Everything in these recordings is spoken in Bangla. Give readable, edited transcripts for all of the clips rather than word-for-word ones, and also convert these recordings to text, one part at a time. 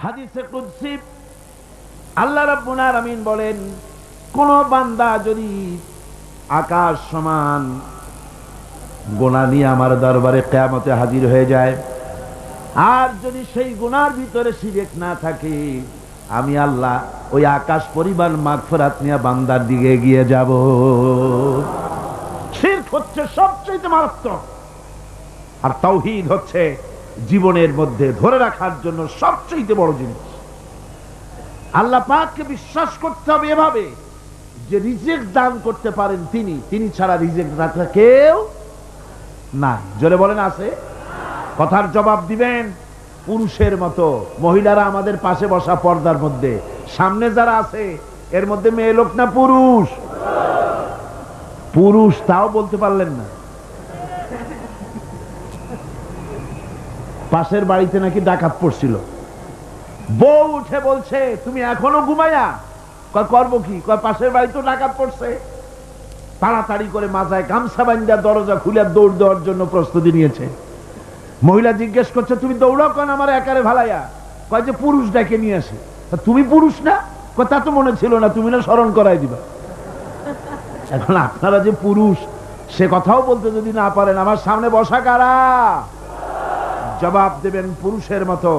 হাদিসে কুদসি আল্লাহ রাব্বুল আলামিন বলেন, কোন বান্দা যদি আকাশ সমান গুনাহ নিয়ে আমার দরবারে কিয়ামতে হাজির হয়ে যায়, আর যদি সেই গুনার ভিতরে শিরক না থাকে, আমি আল্লাহ ওই আকাশ পরিমাণ মাগফিরাত নিয়ে বান্দার দিকে এগিয়ে যাব। শিরক হচ্ছে সবচেয়ে মারাত্মক, আর তাওহীদ হচ্ছে জীবনের মধ্যে ধরে রাখার জন্য সবচেয়ে বড় জিনিস। আল্লাহ পাককে বিশ্বাস করতে হবে এভাবে যে রিজিক দান করতে পারেন তিনি ছাড়া রিজিক দাতা কেউ না। জোরে বলেন আছে? কথার জবাব দিবেন পুরুষের মতো। মহিলারা আমাদের পাশে বসা পর্দার মধ্যে, সামনে যারা আছে এর মধ্যে মেয়ে লোক না পুরুষ? পুরুষ তাও বলতে পারলেন না। পাশের বাড়িতে নাকি ডাকাত পড়ছিল, বউ উঠে বলছে তুমি এখনো ঘুমায়া? করবো কি, পাশের বাড়ি তো ডাকাত পড়ছে। তাড়াতাড়ি করে মাথায় গামছা বান্ধা দরজা খুলে দৌড় দেওয়ার জন্য প্রস্তুতি নিয়েছে। মহিলা জিজ্ঞেস করছে তুমি দৌড়াও কেন আমার একারে ভালাইয়া? কয় যে পুরুষ ডেকে নিয়ে আসে। তুমি পুরুষ না? তা তো মনে ছিল না, তুমি না স্মরণ করাই দিবা। এখন আপনারা যে পুরুষ সে কথাও বলতে যদি না পারেন, আমার সামনে বসা কারা? জবাব দেবেন পুরুষের মতো,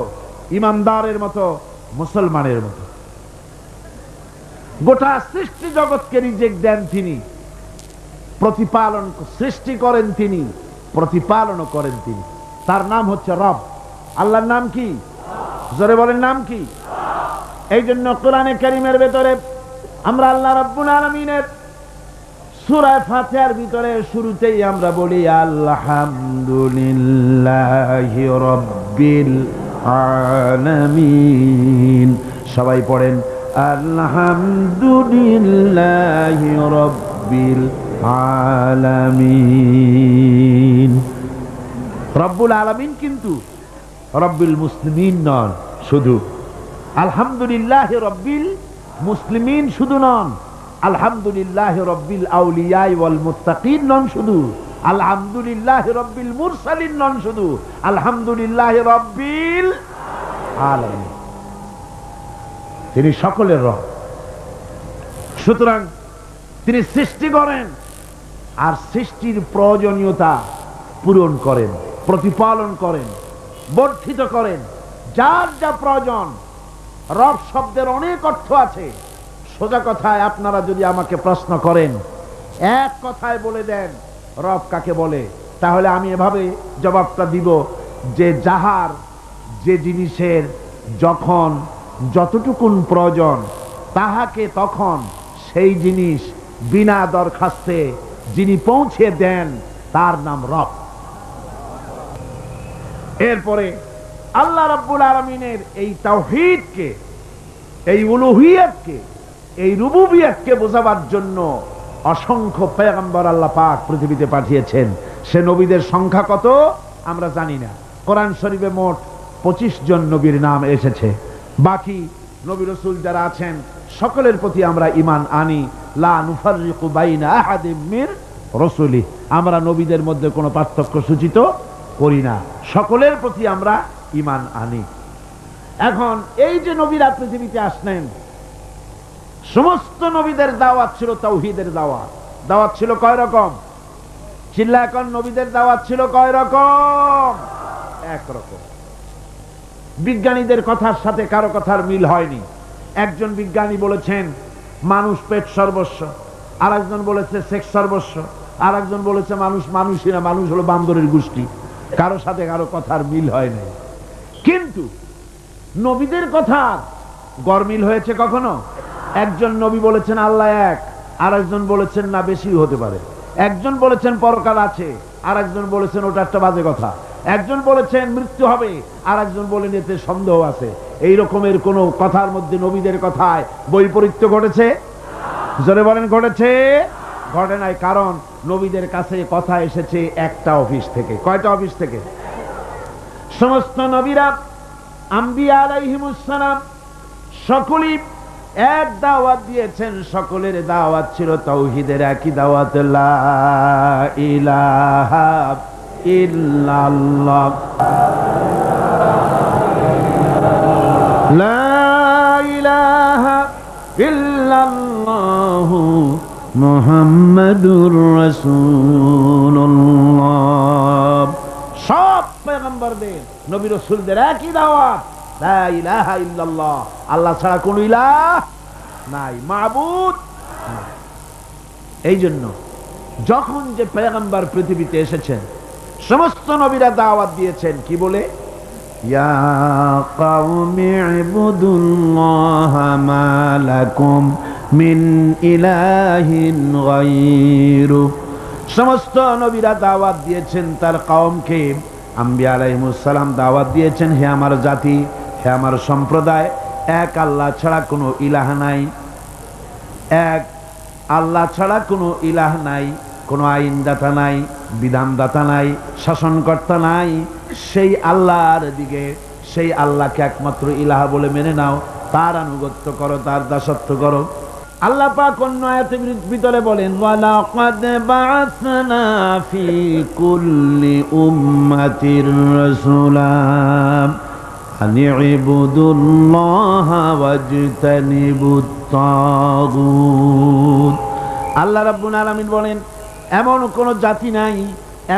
ইমানদারের মতো, মুসলমানের মতো। গোটা সৃষ্টি জগৎকে রিজিক দেন তিনি, প্রতিপালন সৃষ্টি করেন তিনি, প্রতিপালনও করেন তিনি। তার নাম হচ্ছে রব। আল্লাহর নাম কি? জোরে বলেন নাম কি? এই জন্য কোরআনে কারীমের ভেতরে আমরা আল্লাহ রাব্বুল আলামিনের সূরা ফাতিহার ভিতরে শুরুতেই আমরা বলি আলহামদুলিল্লাহি রাব্বিল আলামিন। সবাই পড়েন আলহামদুলিল্লাহি রাব্বিল আলামিন। রব্বুল আলামিন কিন্তু রব্বিল মুসলিমিন নন শুধু। আলহামদুলিল্লাহ রব্বিল মুসলিমিন শুধু নন, আলহামদুলিল্লাহ রব্বিল আউলিয়া ওয়াল মুত্তাকিন নন শুধু, আলহামদুলিল্লাহ রব্বিল মুরসালিন নন শুধু, আলহামদুলিল্লাহ রব্বিল আলামিন। তিনি সকলের রব। সুতরাং তিনি সৃষ্টি করেন আর সৃষ্টির প্রয়োজনীয়তা পূরণ করেন, প্রতিপালন করেন, বর্ধিত করেন। যার যা প্রয়োজন। রব শব্দের অনেক অর্থ আছে। সোজা কথায় আপনারা যদি আমাকে প্রশ্ন করেন, এক কথায় বলে দেন রব কাকে বলে, তাহলে আমি এভাবে জবাবটা দিব যে যাহার যে জিনিসের যখন যতটুকুন প্রয়োজন তাহাকে তখন সেই জিনিস বিনা দরখাস্তে যিনি পৌঁছে দেন তার নাম রব। এরপরে আল্লাহ রাব্বুল আলামিনের এই তাওহীদকে, এই উলুহিয়তকে, এই রুবুবিয়তকে বোঝাবার জন্য অসংখ্য পয়গম্বর আল্লাহ পাক পৃথিবীতে পাঠিয়েছেন। সে নবীদের সংখ্যা কত আমরা জানি না। কোরআন শরীফে মোট 25 জন নবীর নাম এসেছে। বাকি নবী রাসূল যারা আছেন সকলের প্রতি আমরা ঈমান আনি। লা নুফাররিকু বাইনা আহাদিম মির রাসূলি, আমরা নবীদের মধ্যে কোনো পার্থক্য সূচিত করি না, সকলের প্রতি আমরা ঈমান আনি। এখন এই যে নবীরা পৃথিবীতে আসলেন, সমস্ত নবীদের দাওয়াত ছিল তাওহীদের দাওয়াত। দাওয়াত ছিল কয় রকম? চিল্লা এখন, নবীদের দাওয়াত ছিল কয় রকম? এক রকম। বিজ্ঞানীদের কথার সাথে কারো কথার মিল হয়নি। একজন বিজ্ঞানী বলেছেন মানুষ পেট সর্বস্ব, আর একজন বলেছে সেক্স সর্বস্ব, আর একজন বলেছে মানুষ মানুষই না, মানুষ হলো বান্দরের গোষ্ঠী। কারো সাথে কারো কথার মিল হয় নাই। কিন্তু নবীদের কথা গরমিল হয়েছে কখনো? একজন নবী বলেছেন আল্লাহ এক, আর একজন বলেছেন না বেশি হতে পারে। একজন বলেছেন পরকাল আছে, আর একজন বলেছেন ওটা একটা বাজে কথা। একজন বলেছেন মৃত্যু হবে, আর একজন বলেন এতে সন্দেহ আছে। এই রকমের কোন কথার মধ্যে নবীদের কথায় বৈপরীত্য ঘটেছে? জোরে বলেন ঘটেছে? ঘটে নাই। কারণ নবীদের কাছে কথা এসেছে একটা অফিস থেকে। কয়টা অফিস থেকে? সমস্ত নবীরা আম্বিয়া আলাইহিমুস সালাম সকলেই এক দাওয়াত দিয়েছেন। সকলের দাওয়াত ছিল তাওহীদের, একই দাওয়াত, লা ইলাহা ইল্লাল্লাহ। লা ইলাহা ইল্লাল্লাহু মুহাম্মাদুর রাসূলুল্লাহ। সব পয়গম্বরদের নবী রাসূলদের একই দাওয়াত, লা ইলাহা ইল্লাল্লাহ, আল্লাহ ছাড়া কোনো ইলাহ নাই, মাবুদ নাই। এই জন্য যখন যে পয়গম্বর পৃথিবীতে এসেছেন সমস্ত নবীরা দাওয়াত দিয়েছেন কি বলে? ইয়া কওমি ইবুদুল্লাহা মা লাকুম মিন ইলাহিন গায়রু। সমস্ত নবীরা দাওয়াত দিয়েছেন তার কওমকে, আম্বিয়া আলাইহিমুস সালাম দাওয়াত দিয়েছেন, হে আমার জাতি, হে আমার সম্প্রদায়, এক আল্লাহ ছাড়া কোনো ইলাহ নাই, এক আল্লাহ ছাড়া কোনো ইলাহ নাই, কোনো আইনদাতা নাই, বিধানদাতা নাই, শাসনকর্তা নাই, সেই আল্লাহর দিকে, সেই আল্লাহকে একমাত্র ইলাহ বলে মেনে নাও, তার আনুগত্য করো, তার দাসত্ব করো। আল্লাহ পাক অন্য আয়াতের ভিতরে বলেন, ওয়ালাকাদ বাআসনা ফি কুল্লি উম্মাতির রাসূলা আন ইবুদুল্লাহা ওয়াজতানিবুত তাগুত। আল্লাহ রাব্বুল আলামিন বলেন, এমন কোন জাতি নাই,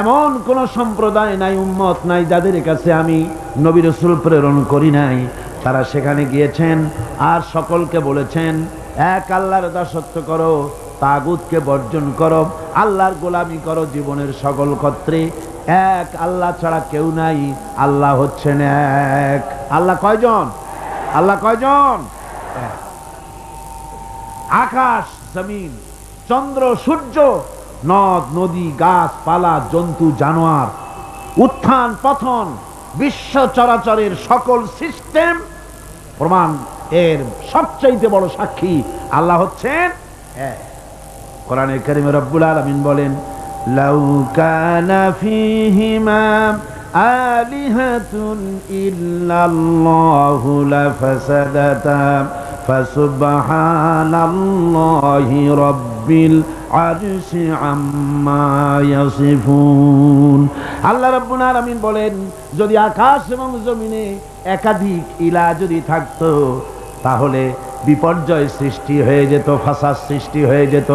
এমন কোন সম্প্রদায় নাই, উম্মত নাই যাদের কাছে আমি নবী রাসূল প্রেরণ করি নাই। তারা সেখানে গিয়েছেন আর সকলকে বলেছেন এক আল্লাহর দাসত্ব করো, তাগুতকে বর্জন করো, আল্লাহর গোলামি করো জীবনের সকল ক্ষেত্রে। এক আল্লাহ ছাড়া কেউ নাই, আল্লাহ হচ্ছেন এক। আল্লাহ কয়জন? আল্লাহ কয়জন? এক। আকাশ জমিন, চন্দ্র সূর্য, নদ নদী, গাছপালা, জন্তু জানোয়ার, উত্থান পতন, বিশ্ব চরাচরের সকল সিস্টেম প্রমাণ এর সবচাইতে বড় সাক্ষী আল্লাহ হচ্ছেন এক। কোরআনে কারিমে রব্বুল আলামিন বলেন, লাউ কানা ফীহিমা আলিহাতুন ইল্লাল্লাহু লাফাসাদাতা ফাসুবহানাল্লাহি রাব্বিল আরশি আম্মা ইয়াসিফুন। আল্লাহ রাব্বুল আলামিন বলেন, যদি আকাশ এবং জমিনে একাধিক ইলাহ যদি থাকতো তাহলে বিপর্যয় সৃষ্টি হয়ে যেত, ফাসাদ সৃষ্টি হয়ে যেত,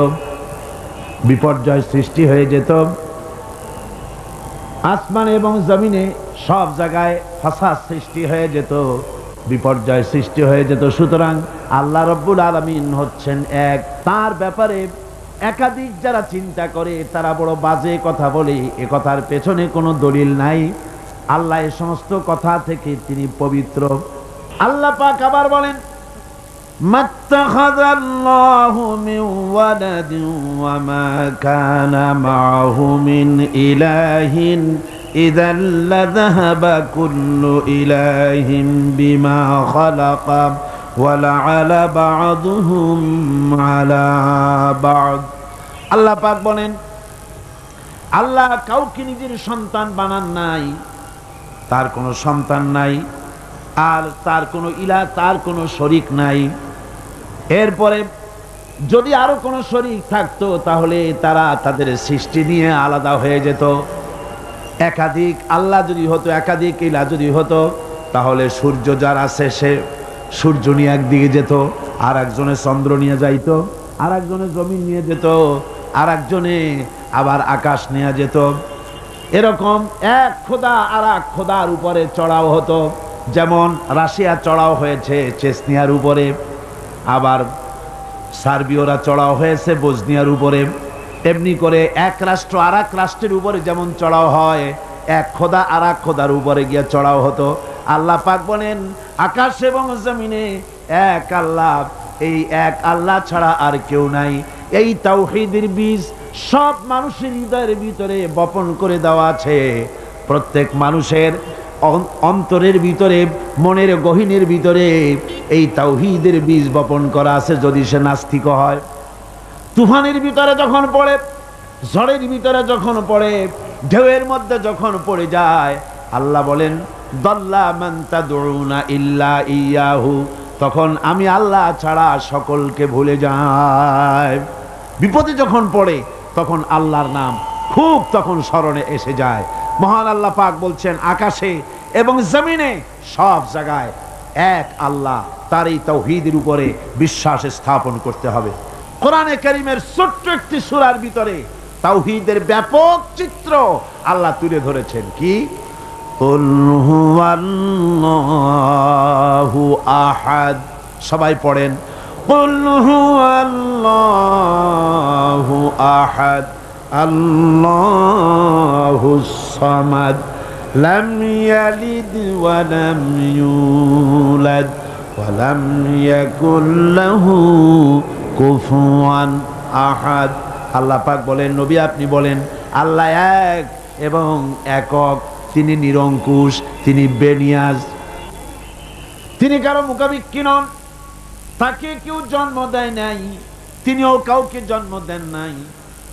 বিপর্যয় সৃষ্টি হয়ে যেত। আসমান এবং জমিনে সব জায়গায় ফাসাদ সৃষ্টি হয়ে যেত, বিপর্যয় সৃষ্টি হয়ে যেত। সুতরাং আল্লাহ রাব্বুল আলামিন হচ্ছেন এক। তার ব্যাপারে একাধিক যারা চিন্তা করে তারা বড় বাজে কথা বলে, এ কথার পেছনে কোনো দলিল নাই। আল্লাহ এই সমস্ত কথা থেকে তিনি পবিত্র। আল্লাহ পাক আবার বলেন, মাত্তাখাযাল্লাহু মিন ওয়ালাদিন ওয়া মা কানা মাআহু মিন ইলাহিন ইযাল লাযাহাবা কুল্লু ইলাহিন বিমা খালাকা ওয়া লা'আলা বা'দুহুম আলা বা'দ। আল্লাহ পাক বলেন, আল্লাহ কাউকে নিজের সন্তান বানান নাই, তার কোনো সন্তান নাই, আর তার কোনো ইলাহ, তার কোনো শরীক নাই। এরপরে যদি আরো কোনো শরীক থাকতো তাহলে তারা তাদের সৃষ্টি নিয়ে আলাদা হয়ে যেত। একাধিক আল্লাহ যদি হতো, একাধিক ইলাহ যদি হতো, তাহলে সূর্য যার আছে সে সূর্য নিয়ে একদিকে যেত, আর একজনে চন্দ্র নিয়ে যাইত, আর একজনে জমিন নিয়ে যেত, আর একজনে আবার আকাশ নিয়ে যেত। এরকম এক খোদা আর এক খোদার উপরে চড়াও হতো। যেমন রাশিয়া চড়াও হয়েছে চেচনিয়ার উপরে, আবার সার্বিয়রা চড়াও হয়েছে বসনিয়ার উপরে। এমনি করে এক রাষ্ট্র আর এক রাষ্ট্রের উপরে যেমন চড়াও হয়, এক খোদা আর এক খোদার উপরে গিয়ে চড়াও হতো। আল্লাহ পাক বলেন, আকাশ এবং জমিনে এক আল্লাহ, এই এক আল্লাহ ছাড়া আর কেউ নাই। এই তাওহীদের বীজ সব মানুষের হৃদয়ের ভিতরে বপন করে দেওয়া আছে। প্রত্যেক মানুষের অন্তরের ভিতরে, মনের গহীনের ভিতরে এই তাওহীদের বীজ বপন করা আছে। যদি সে নাস্তিক হয়, তুফানের ভিতরে যখন পড়ে, ঝড়ের ভিতরে যখন পড়ে, ঢেউয়ের মধ্যে যখন পড়ে যায়, আল্লাহ বলেন, দাল্লা মান তাদউনা ইল্লা ইয়াহু, তখন আমি আল্লাহ ছাড়া সকলকে ভুলে যাই। বিপদে যখন পড়ে তখন আল্লাহর নাম খুব তখন স্মরণে এসে যায়। মহান আল্লাহ পাক বলছেন, আকাশে এবং জমিনে সব জায়গায় এক আল্লাহ, তার এই তাওহীদের উপরে বিশ্বাস স্থাপন করতে হবে। কোরআনে কারীমের ছোট্ট একটি সূরার ভিতরে তাওহীদের ব্যাপক চিত্র আল্লাহ তুলে ধরেছেন। কি? কুল হুয়াল্লাহু আহাদ। সবাই পড়েন, কুল হুয়াল্লাহু আহাদ আল্লাহুস সামাদ লাম ইয়ালিদ ওয়া লাম ইউলাদ ওয়া লাম ইয়াকুল লাহু কুফুয়ান আহাদ। আল্লাহ পাক বলেন, নবী আপনি বলেন, আল্লাহ এক এবং একক, তিনি নিরঙ্কুশ, তিনি বেনিয়াজ, তিনি কারো মুখাপেক্ষী নন, তাকে কেউ জন্ম দেয় নাই, তিনিও কাউকে জন্ম দেন নাই।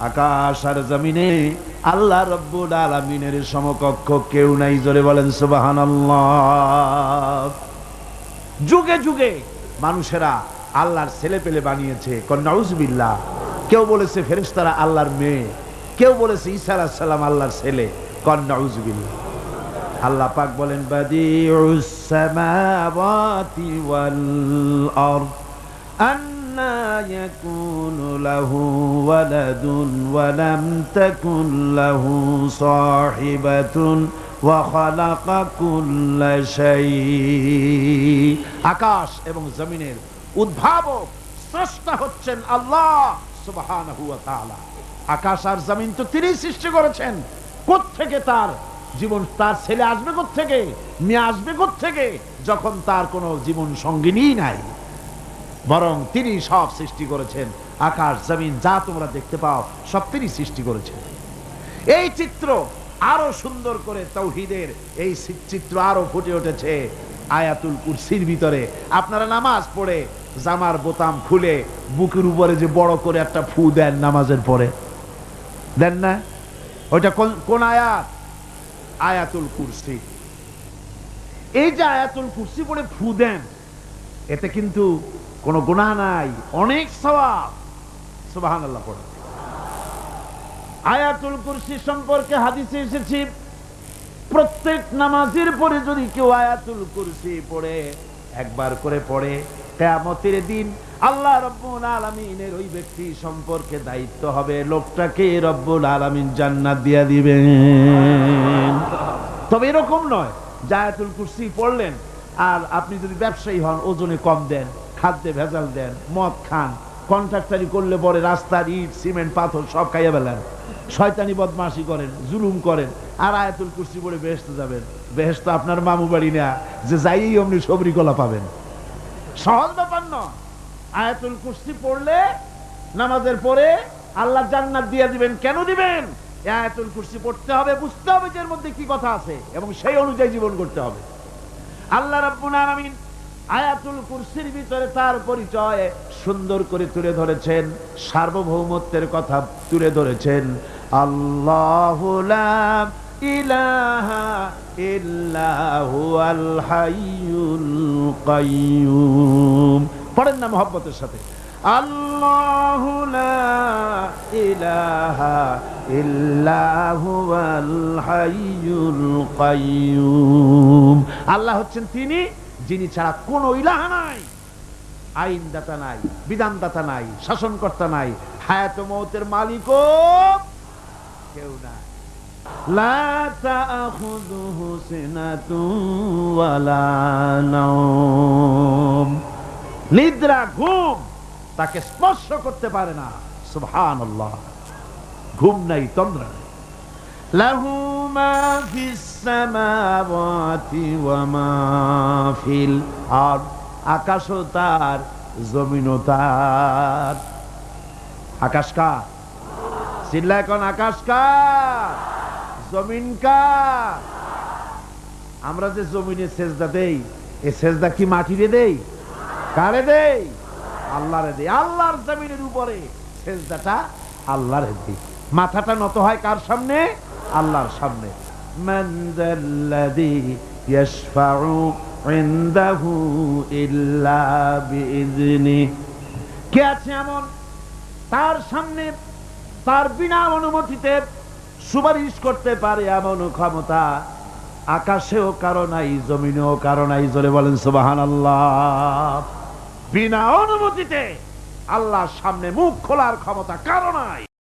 আকাশ আর জমিনে আল্লাহ রব্বুল আলামিনের সমকক্ষ কেউ নাই। জোরে বলেন সুবহানাল্লাহ। যুগে যুগে মানুষেরা আল্লাহর ছেলে পেলে বানিয়েছে, নাউজুবিল্লাহ। কেউ বলেছে ফেরেশতারা আল্লাহর মেয়ে, কেউ বলেছে ঈসা আলাইহিস সালাম আল্লাহর ছেলে, নাউজুবিল্লাহ। আল্লাহ পাক বলেন, বাদিউস সামাওয়াতি ওয়াল আরদ আন্না ইয়াকুনু লাহু ওয়ালাদুন ওয়া লাম তাকুন লাহু সাহিবাতুন ওয়া খালাকা কুল্লা শাই। আকাশ এবং জমিনের উদ্ভাবক স্রষ্টা হচ্ছেন আল্লাহ সুবহানাহু ওয়া তাআলা। আকাশ আর জমিন তো তিনি সৃষ্টি করেছেন। কোত্থেকে তার জীবন, তার ছেলে আসবে কোত্থেকে, মেয়ে আসবে কোত্থেকে, যখন তার কোনো জীবন সঙ্গিনী নাই, বরং তিনি সব সৃষ্টি করেছেন। আকাশ জমিন যা তোমরা দেখতে পাও সব তিনি সৃষ্টি করেছেন। এই চিত্র আরো সুন্দর করে তাওহীদের এই চিত্র আরো ফুটে উঠেছে আয়াতুল কুরসির ভিতরে। আপনারা নামাজ পড়ে জামার বোতাম খুলে বুকের উপরে যে বড় করে একটা ফু দেন নামাজের পরে, দেন না? ওইটা কোন আয়াত? আয়াতুল কুরসি। এই যে আয়াতুল কুরসি পড়ে ফু দেন, এতে কিন্তু কোনো গুনাহ নাই, অনেক সওয়াব। সুবহানাল্লাহ পড়ে। আয়াতুল কুরসি সম্পর্কে হাদিসে এসেছে, প্রত্যেক নামাজের পরে যদি কেউ আয়াতুল কুরসি পড়ে, একবার করে পড়ে, কিয়ামতের দিন আল্লাহ রব্বুল আলামিনের ওই ব্যক্তি সম্পর্কে দায়িত্ব হবে, লোকটাকে রব্বুল আলামিন জান্নাত দিয়ে দিবেন। তবে এরকম নয় যে আয়াতুল কুরসি পড়লেন আর আপনি যদি ব্যবসায়ী হন, ওজনে কম দেন, খাদ্যে ভেজাল দেন, মদ খান, কন্ট্রাক্টারি করলে পরে রাস্তার ইট সিমেন্ট পাথর সব খাইয়া ফেলেন, শয়তানি বদমাশি করেন, জুলুম করেন, আর আয়াতুল কুরসি পড়ে বেহেশতে যাবেন। বেহেশত আপনার মামু বাড়ি না যে যাইই অমনি সবরি কলা পাবেন, সহজ ব্যাপার নয়। আয়াতুল কুরসি পড়লে নামাজের পরে আল্লাহ জান্নাত দিয়ে দিবেন। কেন দিবেন? আয়াতুল কুরসি পড়তে হবে, বুঝতে হবে যে এর মধ্যে কি কথা আছে এবং সেই অনুযায়ী জীবন করতে হবে। আল্লাহ রাব্বুল আলামিন আয়াতুল কুরসির ভিতরে তার পরিচয় সুন্দর করে তুলে ধরেছেন, সার্বভৌমত্বের কথা তুলে ধরেছেন। আল্লাহু লা ইলাহা ইল্লা হুয়াল হাইয়ুল কাইয়্যুম। পড়েন না মহব্বতের সাথে, আল্লাহু লা ইলাহা ইল্লা হুয়াল হাইয়ুল কাইয়্যুম। আল্লাহ হচ্ছেন তিনি যিনি ছাড়া কোনো ইলাহ নাই, আইনদাতা নাই, বিধানদাতা নাই, শাসনকর্তা নাই, হায়াত ও মওতের মালিকও কেউ নাই। লা তাখুযুহু সিনাতুন ওয়ালা নাওম। নিদ্রা, ঘুম তাকে স্পর্শ করতে পারে না। সুবহানাল্লাহ। ঘুম নাই, তন্দ্রা নাই। লাহু মা ফিস সামাওয়াতি ওয়া মা ফিল আরদ। আকাশও তার, জমিনও তার। আকাশ কার? চিল্লায় কোন আকাশ কার? জমিন কার? আমরা যে জমিনে সেজদা দেই, এই সেজদা কি মাটিরে দেই? কারে দেই? আল্লাহরে দেই। আল্লাহর জমিনের উপরে সেজদাটা আল্লাহরে দেই। মাথাটা নত হয় কার সামনে? আল্লাহর সামনে। মান যাল্লাযী ইয়াশফাউ ইনদাহু ইল্লা বিইযনিহি। কে আছে এমন তার সামনে তার বিনা অনুমতিতে সুপারিশ করতে পারে এমন ক্ষমতা আকাশেও কারো নাই, জমিনেও কারো নাই। জোরে বলেন সুবহানাল্লাহ। বিনা অনুমতিতে আল্লাহর সামনে মুখ খোলার ক্ষমতা কারো নাই।